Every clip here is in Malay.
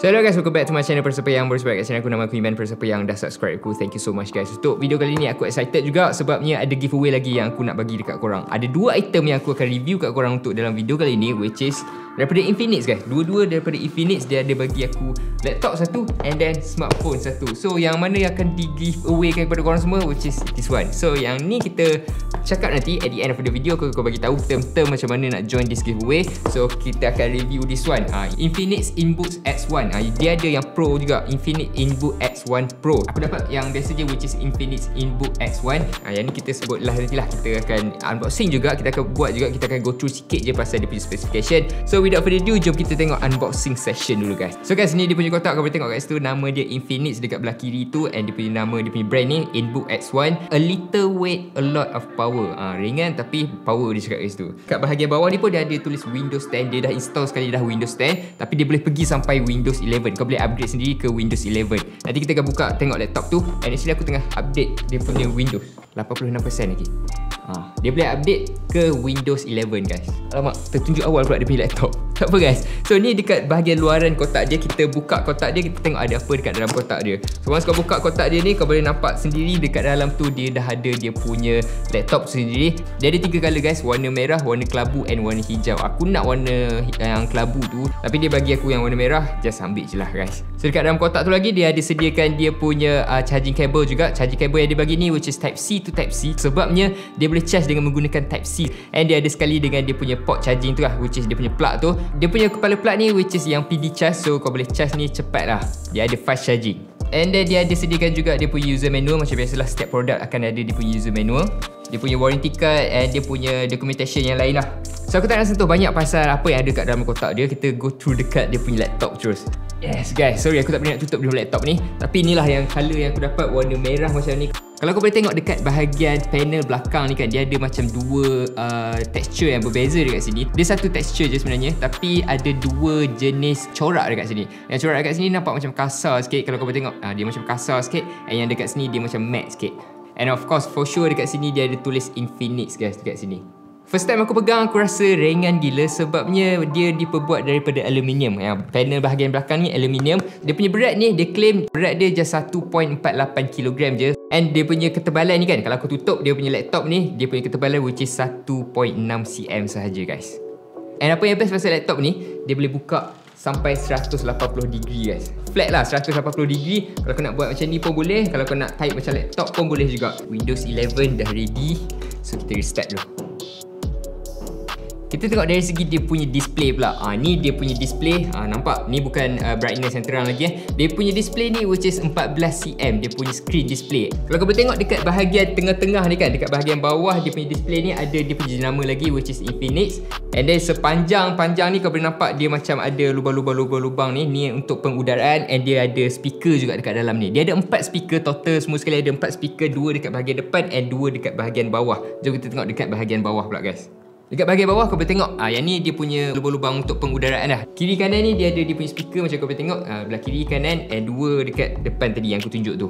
So hello guys, welcome back to my channel Persepayang. Baru sebab kat channel aku, nama aku Iman Persepayang. Dah subscribe aku, thank you so much guys. Untuk video kali ni aku excited juga sebabnya ada giveaway lagi yang aku nak bagi dekat korang. Ada dua item yang aku akan review kat korang untuk dalam video kali ni, which is daripada Infinix guys. Dua-dua daripada Infinix. Dia ada bagi aku laptop satu and then smartphone satu. So yang mana yang akan di giveaway kan kepada korang semua, which is this one. So yang ni kita cakap nanti at the end of the video. Aku bagi tahu term-term macam mana nak join this giveaway. So kita akan review this one, Infinix InBook X1. Dia ada yang Pro juga, Infinix InBook X1 Pro. Aku dapat yang biasa je, which is Infinix InBook X1. Yang ni kita sebutlah nantilah. Kita akan unboxing juga, kita akan buat juga, kita akan go through sikit je pasal dia punya specification. So without further ado, jom kita tengok unboxing session dulu guys. So guys, ni dia punya kotak. Kau boleh tengok kat situ nama dia Infinix dekat belah kiri tu, and dia punya nama, dia punya brand ni InBook X1. A little weight, a lot of power. Ringan tapi power dia cakap kat situ. Kat bahagian bawah ni pun dia ada tulis Windows 10. Dia dah install sekali dah Windows 10, tapi dia boleh pergi sampai Windows 11. Kau boleh upgrade sendiri ke Windows 11. Nanti kita akan buka tengok laptop tu. And actually aku tengah update dia punya Windows 86% lagi. Dia boleh update ke Windows 11 guys. Alamak, tertunjuk awal pula dia punya laptop. Tak apa guys. So ni dekat bahagian luaran kotak dia. Kita buka kotak dia, kita tengok ada apa dekat dalam kotak dia. So once kau buka kotak dia ni, kau boleh nampak sendiri dekat dalam tu dia dah ada dia punya laptop sendiri. Dia ada 3 color guys, warna merah, warna kelabu and warna hijau. Aku nak warna yang kelabu tu, tapi dia bagi aku yang warna merah. Just ambil je lah guys. So dekat dalam kotak tu lagi dia ada sediakan dia punya charging cable juga. Charging cable yang dia bagi ni, which is Type C to Type C. Sebabnya dia boleh charge dengan menggunakan Type C. And dia ada sekali dengan dia punya port charging tu lah, which is dia punya plug tu. Dia punya kepala plug ni, which is yang PD charge. So kau boleh charge ni cepat lah. Dia ada fast charging. And then dia ada sediakan juga dia punya user manual. Macam biasalah setiap produk akan ada dia punya user manual, dia punya warranty card and dia punya documentation yang lain lah. So aku tak nak sentuh banyak pasal apa yang ada kat dalam kotak dia. Kita go through dekat dia punya laptop terus. Yes guys, sorry aku tak boleh nak tutup dia laptop ni. Tapi inilah yang colour yang aku dapat, warna merah macam ni. Kalau kau boleh tengok dekat bahagian panel belakang ni kan, dia ada macam dua texture yang berbeza dekat sini. Dia satu texture je sebenarnya, tapi ada dua jenis corak dekat sini. Yang corak dekat sini nampak macam kasar sikit. Kalau kau boleh tengok, dia macam kasar sikit. And yang dekat sini dia macam matte sikit. And of course for sure dekat sini dia ada tulis Infinix guys dekat sini. First time aku pegang, aku rasa ringan gila sebabnya dia diperbuat daripada aluminium. Yang panel bahagian belakang ni aluminium. Dia punya berat ni, dia claim berat dia just 1.48 kg je. And dia punya ketebalan ni kan, kalau aku tutup dia punya laptop ni, dia punya ketebalan which is 1.6 cm sahaja guys. And apa yang best pasal laptop ni, dia boleh buka sampai 180 degree guys. Flat lah 180 degree. Kalau kau nak buat macam ni pun boleh. Kalau kau nak type macam laptop pun boleh juga. Windows 11 dah ready. So kita restart dulu. Kita tengok dari segi dia punya display pula. Ni dia punya display. Nampak? Ni bukan brightness yang terang lagi Dia punya display ni which is 14 cm. Dia punya screen display. Kalau kau boleh tengok dekat bahagian tengah-tengah ni kan, dekat bahagian bawah dia punya display ni ada dia punya jenama lagi, which is Infinix. And then sepanjang ni kau boleh nampak dia macam ada lubang-lubang ni untuk pengudaraan. And dia ada speaker juga dekat dalam ni. Dia ada 4 speaker total, semua sekali ada 4 speaker. 2 dekat bahagian depan and 2 dekat bahagian bawah. Jom kita tengok dekat bahagian bawah pula guys. Dekat bahagian bawah kau boleh tengok, yang ni dia punya lubang-lubang untuk pengudaraan dah. Kiri kanan ni dia ada dia punya speaker macam kau boleh tengok, belah kiri kanan and 2 dekat depan tadi yang aku tunjuk tu.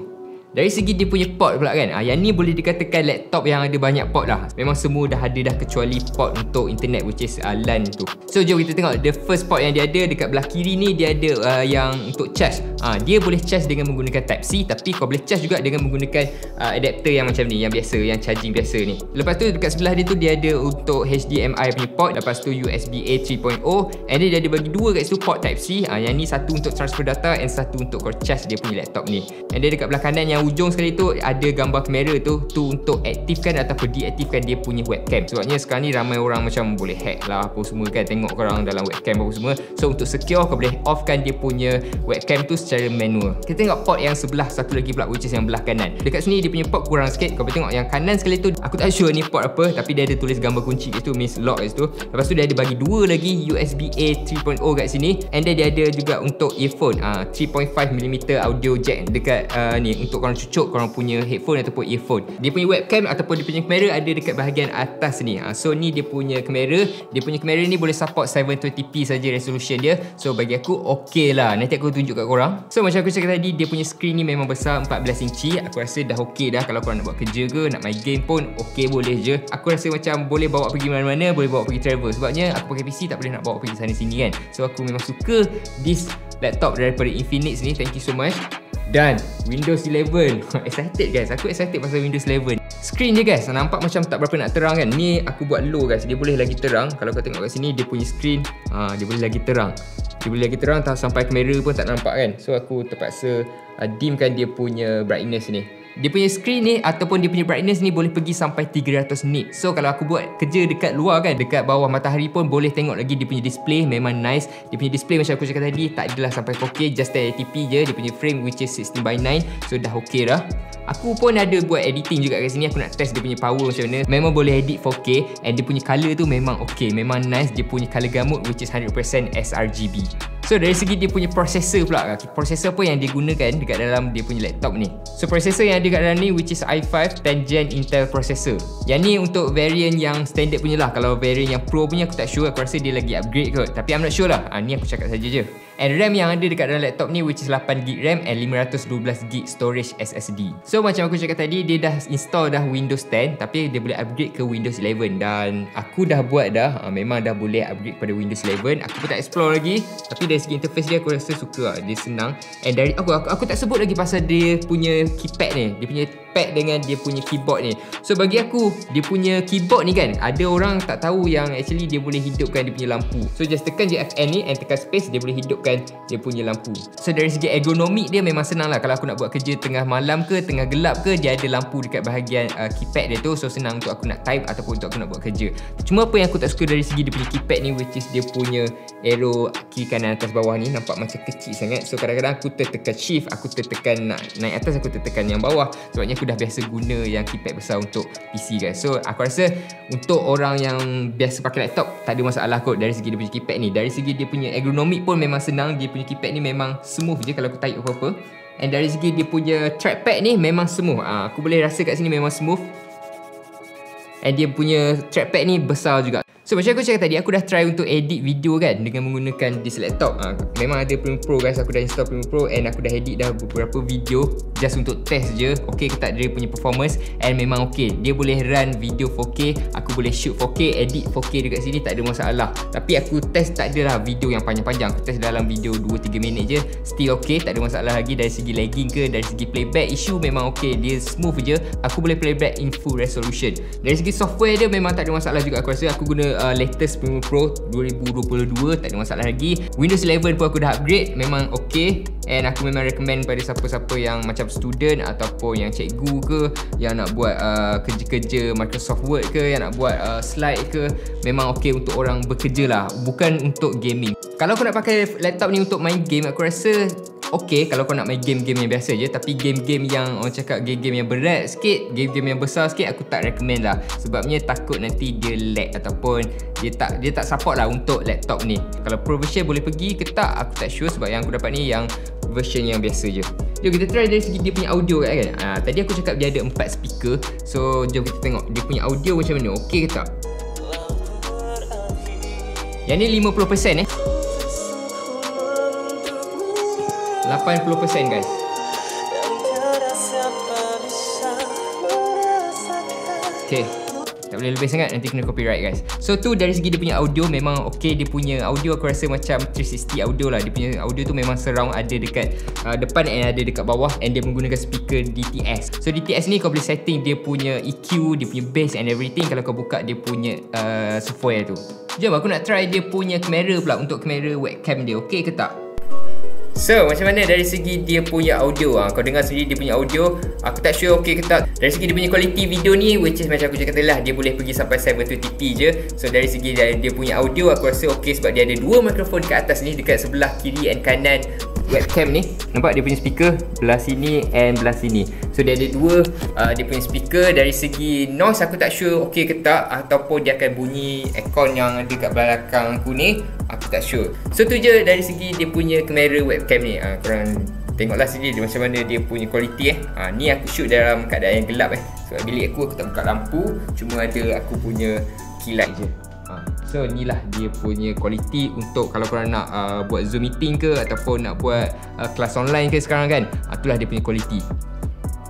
Dari segi dia punya port pula kan, yang ni boleh dikatakan laptop yang ada banyak port lah. Memang semua dah ada dah kecuali port untuk internet, which is LAN tu. So jom kita tengok the first port yang dia ada. Dekat belah kiri ni dia ada yang untuk charge. Dia boleh charge dengan menggunakan Type C, tapi kau boleh charge juga dengan menggunakan adapter yang macam ni, yang biasa, yang charging biasa ni. Lepas tu dekat sebelah dia tu dia ada untuk HDMI punya port. Lepas tu USB-A 3.0. And dia ada bagi 2 kat situ port Type C. Yang ni satu untuk transfer data and satu untuk kau charge dia punya laptop ni. And dia dekat belah kanan yang ujung sekali tu ada gambar kamera tu untuk aktifkan ataupun deaktifkan dia punya webcam. Sebabnya sekarang ni ramai orang macam boleh hack lah apa semua kan, tengok korang dalam webcam apa semua. So untuk secure kau boleh offkan dia punya webcam tu secara manual. Kita tengok port yang sebelah satu lagi pula, which is yang belah kanan. Dekat sini dia punya port kurang sikit. Kau boleh tengok yang kanan sekali tu, aku tak sure ni port apa, tapi dia ada tulis gambar kunci kat situ, means lock kat situ. Lepas tu dia ada bagi 2 lagi USB-A 3.0 kat sini. And then dia ada juga untuk earphone 3.5mm audio jack dekat ni untuk korang korang cucuk korang punya headphone ataupun earphone. Dia punya webcam ataupun dia punya kamera ada dekat bahagian atas ni. So ni dia punya kamera. Dia punya kamera ni boleh support 720p saja resolution dia. So bagi aku okey lah. Nanti aku tunjuk kat korang. So macam aku cakap tadi, dia punya screen ni memang besar 14 inci. Aku rasa dah okey dah. Kalau korang nak buat kerja ke, nak main game pun okey boleh je. Aku rasa macam boleh bawa pergi mana-mana, boleh bawa pergi travel. Sebabnya aku pakai PC tak boleh nak bawa pergi sana sini kan. So aku memang suka this laptop daripada Infinix ni. Thank you so much. Dan Windows 11 excited guys, aku excited pasal Windows 11. Screen dia guys, nampak macam tak berapa nak terang kan. Ni aku buat low guys, dia boleh lagi terang. Kalau kau tengok kat sini, dia punya screen dia boleh lagi terang. Dia boleh lagi terang, sampai kamera pun tak nampak kan. So aku terpaksa dimkan dia punya brightness ni. Dia punya screen ni ataupun dia punya brightness ni boleh pergi sampai 300 nit. So kalau aku buat kerja dekat luar kan, dekat bawah matahari pun boleh tengok lagi dia punya display. Memang nice. Dia punya display macam aku cakap tadi tak adalah sampai 4K, just 1080p je. Dia punya frame which is 16:9. So dah okey dah. Aku pun ada buat editing juga kat sini. Aku nak test dia punya power macam mana. Memang boleh edit 4K. And dia punya colour tu memang okey, memang nice. Dia punya colour gamut which is 100% sRGB. So dari segi dia punya processor pula, processor apa yang dia gunakan dekat dalam dia punya laptop ni. So processor yang ada kat dalam ni which is i5 10 Gen Intel processor. Yang ni untuk variant yang standard punya lah. Kalau variant yang pro punya aku tak sure, aku rasa dia lagi upgrade kot. Tapi I'm not sure lah. Ni aku cakap saja je. And RAM yang ada dekat dalam laptop ni which is 8GB RAM and 512GB storage SSD. So macam aku cakap tadi, dia dah install dah Windows 10 tapi dia boleh upgrade ke Windows 11. Dan aku dah buat dah, memang dah boleh upgrade pada Windows 11. Aku pun tak explore lagi, tapi dari segi interface dia aku rasa suka lah. Dia senang. And dari aku tak sebut lagi pasal dia punya keypad ni. Dia punya pad dengan dia punya keyboard ni. So bagi aku, dia punya keyboard ni kan, ada orang tak tahu yang actually dia boleh hidupkan dia punya lampu. So just tekan je FN ni and tekan space, dia boleh hidupkan dia punya lampu. So dari segi ergonomik dia memang senang lah. Kalau aku nak buat kerja tengah malam ke, tengah gelap ke, dia ada lampu dekat bahagian keypad dia tu. So senang untuk aku nak type ataupun untuk aku nak buat kerja. Cuma apa yang aku tak suka dari segi dia punya keypad ni which is dia punya arrow kiri kanan atas bawah ni nampak macam kecil sangat. So kadang-kadang aku tertekan shift, aku tertekan nak naik atas, aku tertekan yang bawah. Sebabnya aku dah biasa guna yang keypad besar untuk PC guys. So aku rasa untuk orang yang biasa pakai laptop tak ada masalah kot dari segi dia punya keypad ni. Dari segi dia punya ergonomik pun memang senang. Dia punya keypad ni memang smooth je kalau aku type apa-apa. And dari segi dia punya trackpad ni memang smooth. Aku boleh rasa kat sini memang smooth. And dia punya trackpad ni besar juga. So macam aku cakap tadi, aku dah try untuk edit video kan dengan menggunakan this laptop. Memang ada Premiere Pro guys, aku dah install Premiere Pro and aku dah edit dah beberapa video just untuk test je okey ke tak dia punya performance. And memang okey, dia boleh run video 4K, aku boleh shoot 4K, edit 4K dekat sini tak ada masalah. Tapi aku test tak adalah video yang panjang-panjang, aku test dalam video 2-3 minit je, still okey, tak ada masalah lagi. Dari segi lagging ke, dari segi playback issue memang okey, dia smooth je. Aku boleh playback in full resolution. Dari segi software dia memang tak ada masalah juga. Aku rasa aku guna latest Premiere Pro 2022, tak ada masalah lagi. Windows 11 pun aku dah upgrade, memang okey. And aku memang recommend pada siapa-siapa yang macam student ataupun yang cikgu ke, yang nak buat kerja-kerja Microsoft Word ke, yang nak buat slide ke, memang okey untuk orang bekerja lah, bukan untuk gaming. Kalau aku nak pakai laptop ni untuk main game, aku rasa okey kalau kau nak main game-game yang biasa je. Tapi game-game yang orang cakap game-game yang berat sikit, game-game yang besar sikit, aku tak recommend lah. Sebabnya takut nanti dia lag ataupun dia tak support lah untuk laptop ni. Kalau pro version boleh pergi ke tak, aku tak sure. Sebab yang aku dapat ni yang version yang biasa je. Jom kita try dari segi dia punya audio kan. Tadi aku cakap dia ada 4 speaker. So jom kita tengok dia punya audio macam mana, okey ke tak. Yang ni 50% 80% guys. Okay, tak boleh lebih sangat, nanti kena copyright guys. So tu dari segi dia punya audio memang okey. Dia punya audio aku rasa macam 360 audio lah. Dia punya audio tu memang surround, ada dekat depan and ada dekat bawah. And dia menggunakan speaker DTS. So DTS ni kau boleh setting dia punya EQ, dia punya bass and everything kalau kau buka dia punya software tu. Jom aku nak try dia punya kamera pula, untuk kamera webcam dia, okey ke tak. So macam mana dari segi dia punya audio, kau dengar sendiri dia punya audio. Aku tak sure okey ke tak. Dari segi dia punya quality video ni, which is macam aku cakap tadi lah, dia boleh pergi sampai 720p je. So dari segi dia punya audio aku rasa okey, sebab dia ada dua mikrofon kat atas ni, dekat sebelah kiri and kanan webcam ni. Nampak dia punya speaker belah sini and belah sini. So dia ada dua dia punya speaker. Dari segi noise aku tak sure okey ke tak, ataupun dia akan bunyi aircon yang ada kat belakang aku ni, aku tak sure. So tu je dari segi dia punya kamera webcam ni. Korang Tengoklah sini dia macam mana dia punya kualiti Ni aku shoot dalam keadaan yang gelap Sebab bilik aku tak buka lampu, cuma ada aku punya kilat je. So inilah dia punya kualiti untuk kalau korang nak buat Zoom meeting ke ataupun nak buat kelas online ke sekarang kan. Itulah dia punya kualiti.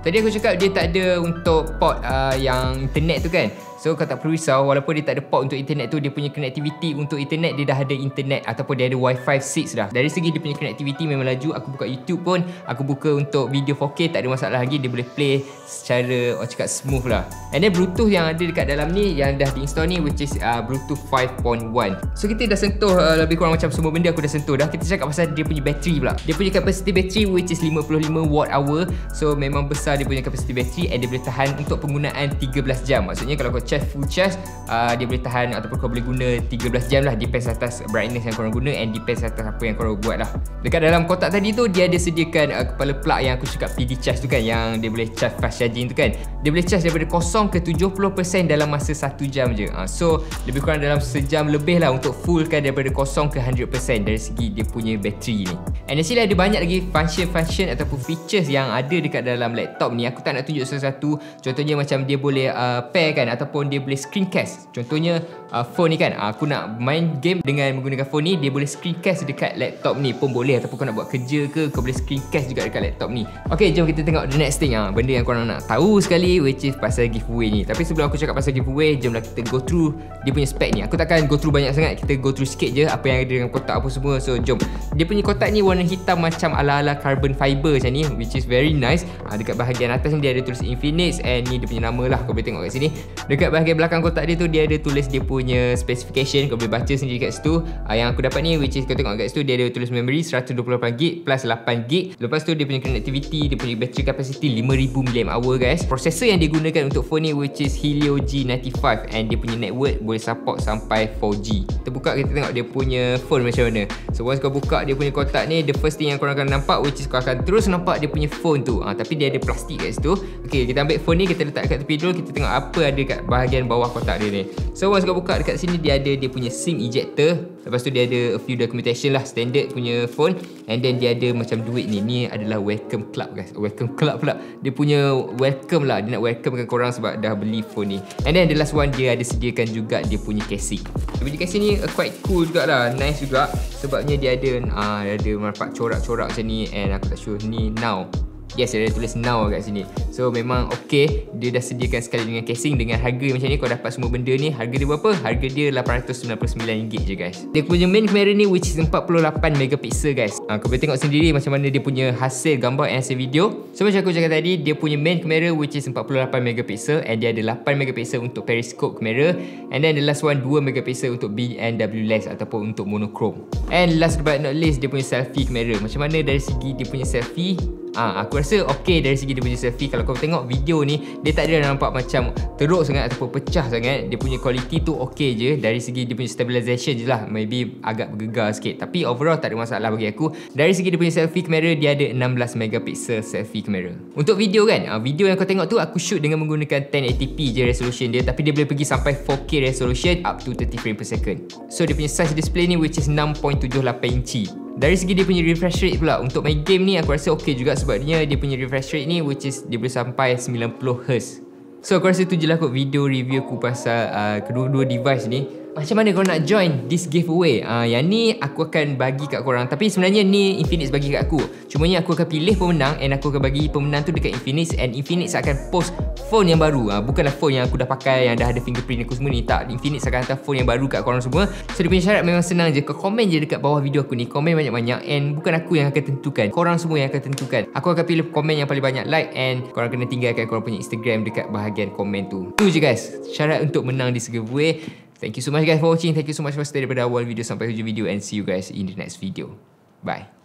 Tadi aku cakap dia tak ada untuk port yang internet tu kan. So kau tak perlu risau, walaupun dia tak ada port untuk internet tu, dia punya connectivity untuk internet dia dah ada internet ataupun dia ada Wi-Fi 6 dah. Dari segi dia punya connectivity memang laju. Aku buka YouTube pun, aku buka untuk video 4K tak ada masalah lagi. Dia boleh play secara orang cakap smooth lah. And then Bluetooth yang ada dekat dalam ni yang dah diinstall ni, which is Bluetooth 5.1. So kita dah sentuh lebih kurang macam semua benda aku dah sentuh dah. Kita cakap pasal dia punya bateri pula. Dia punya capacity bateri which is 55 watt hour. So memang besar dia punya capacity bateri, and dia boleh tahan untuk penggunaan 13 jam. Maksudnya kalau kau charge full charge, dia boleh tahan ataupun kau boleh guna 13 jam lah. Depends atas brightness yang korang guna and depends atas apa yang korang buat lah. Dekat dalam kotak tadi tu dia ada sediakan kepala plug yang aku cakap PD charge tu kan, yang dia boleh charge fast charging tu kan. Dia boleh charge daripada 0 ke 70% dalam masa 1 jam je. So lebih kurang dalam sejam lebih lah untuk fullkan daripada 0 ke 100% dari segi dia punya bateri ni. And actually ada banyak lagi function ataupun features yang ada dekat dalam laptop ni. Aku tak nak tunjuk satu-satu. Contohnya macam dia boleh pair kan, ataupun dia boleh screencast. Contohnya phone ni kan, aku nak main game dengan menggunakan phone ni, dia boleh screencast dekat laptop ni pun boleh. Ataupun kau nak buat kerja ke, kau boleh screencast juga dekat laptop ni. Okay, jom kita tengok the next thing. Benda yang korang nak tahu sekali, which is pasal giveaway ni. Tapi sebelum aku cakap pasal giveaway, jomlah kita go through dia punya spec ni. Aku takkan go through banyak sangat, kita go through sikit je apa yang ada dalam kotak apa semua. So jom. Dia punya kotak ni warna hitam macam ala-ala carbon fiber macam ni, which is very nice. Dekat bahagian atas ni dia ada tulis Infinix, and ni dia punya nama lah, kau boleh tengok kat sini. Dekat bahagian belakang kotak dia tu dia ada tulis dia punya specification, kau boleh baca sendiri kat situ. Yang aku dapat ni, which is kau tengok kat situ, dia ada tulis memory 128GB plus 8GB. Lepas tu dia punya connectivity, dia punya battery capacity 5000 mAh guys. Prosesor yang digunakan untuk phone ni which is Helio G95, and dia punya network boleh support sampai 4G. Kita buka, kita tengok dia punya phone macam mana. So once kau buka dia punya kotak ni, the first thing yang korang akan nampak which is kau akan terus nampak dia punya phone tu. Tapi dia ada plastik kat situ. Okay, kita ambil phone ni, kita letak kat tepi dulu. Kita tengok apa ada kat bahagian bawah kotak dia ni. So once kau buka dekat sini, dia ada dia punya SIM ejector. Lepas tu dia ada a few documentation lah, standard punya phone. And then dia ada macam duit ni. Ni adalah welcome club guys. Welcome club pula. Dia punya welcome lah. Dia nak welcomekan korang sebab dah beli phone ni. And then the last one, dia ada sediakan juga dia punya casing. Dia punya casing ni quite cool jugalah. Nice juga. Sebabnya dia ada manfaat corak-corak macam ni. And aku tak sure ni now. Yes, dia ada tulis now kat sini. So memang okay. Dia dah sediakan sekali dengan casing. Dengan harga macam ni, kau dapat semua benda ni. Harga dia berapa? Harga dia RM899 je guys. Dia punya main kamera ni which is 48MP guys. Kau boleh tengok sendiri macam mana dia punya hasil gambar and hasil video. So macam aku cakap tadi, dia punya main kamera which is 48MP, and dia ada 8MP untuk periscope kamera. And then the last one 2MP untuk B&W lens ataupun untuk monochrome. And last but not least, dia punya selfie kamera. Macam mana dari segi dia punya selfie? Aku rasa okay dari segi dia punya selfie. Kalau kau tengok video ni, dia tak ada nampak macam teruk sangat ataupun pecah sangat. Dia punya quality tu okay je. Dari segi dia punya stabilization je lah, maybe agak bergegar sikit. Tapi overall tak ada masalah bagi aku. Dari segi dia punya selfie kamera, dia ada 16MP selfie kamera. Untuk video kan, video yang kau tengok tu aku shoot dengan menggunakan 1080p je resolution dia. Tapi dia boleh pergi sampai 4K resolution up to 30 frames per second. So dia punya size display ni which is 6.78 inci. Dari segi dia punya refresh rate pula, untuk main game ni aku rasa okay juga sebabnya dia punya refresh rate ni which is dia boleh sampai 90Hz. So aku rasa tu je lah kot video review aku pasal kedua-dua device ni. Macam mana korang nak join this giveaway? Yang ni aku akan bagi kat korang. Tapi sebenarnya ni Infinix bagi kat aku. Cumanya aku akan pilih pemenang, and aku akan bagi pemenang tu dekat Infinix, and Infinix akan post phone yang baru. Bukanlah phone yang aku dah pakai yang dah ada fingerprint aku semua ni. Tak, Infinix akan hantar phone yang baru kat korang semua. So dia punya syarat memang senang je. Kau komen je dekat bawah video aku ni. Komen banyak-banyak, and bukan aku yang akan tentukan. Korang semua yang akan tentukan. Aku akan pilih komen yang paling banyak like, and korang kena tinggalkan korang punya Instagram dekat bahagian komen tu. Tu je guys, syarat untuk menang this giveaway. Thank you so much guys for watching. Thank you so much for stay daripada awal video sampai hujung video, and see you guys in the next video. Bye.